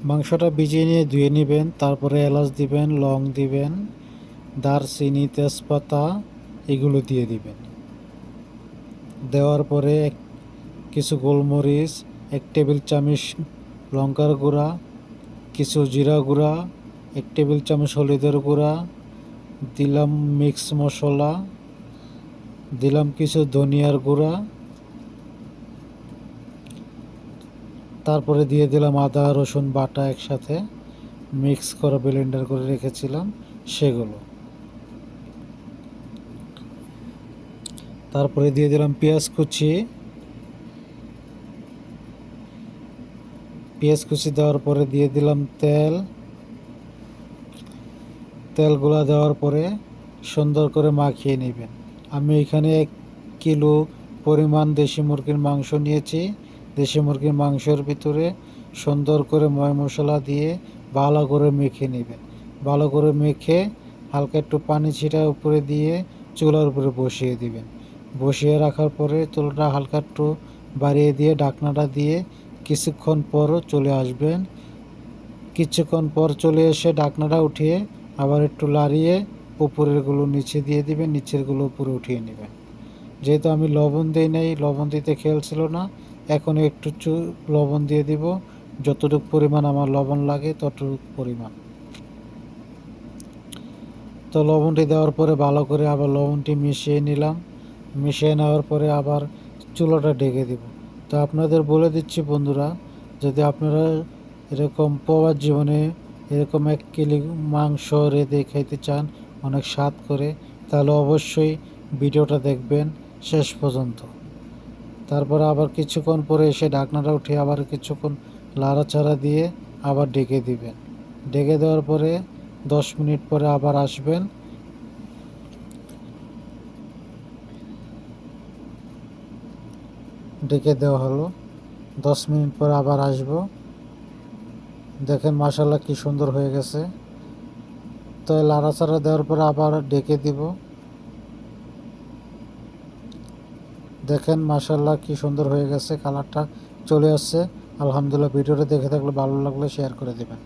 মাংসটা ভিজিয়ে নিয়ে ধুয়ে নেবেন, তারপরে এলাচ দিবেন, লং দিবেন, দারচিনি, তেজপাতা এগুলো দিয়ে দিবেন। দেওয়ার পরে কিছু গোলমরিচ, 1 টেবিল চামচ লঙ্কার গুঁড়া, কিছু জিরা গুঁড়া, 1 টেবিল চামচ হলুদের গুঁড়া, দিলাম মিক্স মশলা, দিলাম কিছু ধনিয়ার গুঁড়া, তারপরে দিয়ে দিলাম আদা রসুন বাটা একসাথে মিক্স করে ব্লেন্ডার করে রেখেছিলাম সেগুলো। তারপরে দিয়ে দিলাম পেঁয়াজ কুচি। পেঁয়াজ কুচি দেওয়ার পরে দিয়ে দিলাম তেলগুলা দেওয়ার পরে সুন্দর করে মাখিয়ে নেবেন। আমি এখানে 1 কিলো পরিমাণ দেশি মুরগির মাংস নিয়েছি। দেশি মুরগির মাংসের ভিতরে সুন্দর করে ময় মশলা দিয়ে ভালো করে মেখে নেবেন। ভালো করে মেখে হালকা একটু পানি ছিটা উপরে দিয়ে চুলার উপরে বসিয়ে দিবেন। বসিয়ে রাখার পরে চুলাটা হালকা একটু বাড়িয়ে দিয়ে ঢাকনাটা দিয়ে কিছুক্ষণ পর চলে আসবেন। কিছুক্ষণ পর চলে এসে ঢাকনাটা উঠিয়ে আবার একটু লাড়িয়ে উপরেরগুলো নিচে দিয়ে দিবেন, নিচেরগুলো উপরে উঠিয়ে নেবেন। যেহেতু আমি লবণ দিই নাই, লবণ দিতে খেয়াল ছিল না, এখন একটু লবণ দিয়ে দিব। যতটুকু পরিমাণ আমার লবণ লাগে ততটুকু পরিমাণ। তো লবণটি দেওয়ার পরে ভালো করে আবার লবণটি মিশিয়ে নিলাম। মিশিয়ে নেওয়ার পরে আবার চুলাটা ঢেকে দিব। তো আপনাদের বলে দিচ্ছি বন্ধুরা, যদি আপনারা এরকম প্রবাস জীবনে এরকম 1 কিলো মাংস রেঁধে খাইতে চান অনেক স্বাদ করে, তাহলে অবশ্যই ভিডিওটা দেখবেন শেষ পর্যন্ত। তারপরে আবার কিছুক্ষণ পরে এসে ঢাকনাটা উঠিয়ে আবার কিছুক্ষণ লাড়াচাড়া দিয়ে আবার ঢেকে দিবেন। ঢেকে দেওয়ার পরে 10 মিনিট পরে আবার আসবেন। ঢেকে দেওয়া হলো, 10 মিনিট পরে আবার আসব। দেখেন মাশাআল্লাহ কি সুন্দর হয়ে গেছে। তো লাড়াচাড়া দেওয়ার পরে আবার ঢেকে দিব। দেখেন মাশাআল্লাহ কি সুন্দর হয়ে গেছে, কালারটা চলে আসছে। আলহামদুলিল্লাহ। ভিডিওটা দেখে থাকলে ভালো লাগলে শেয়ার করে দেবেন।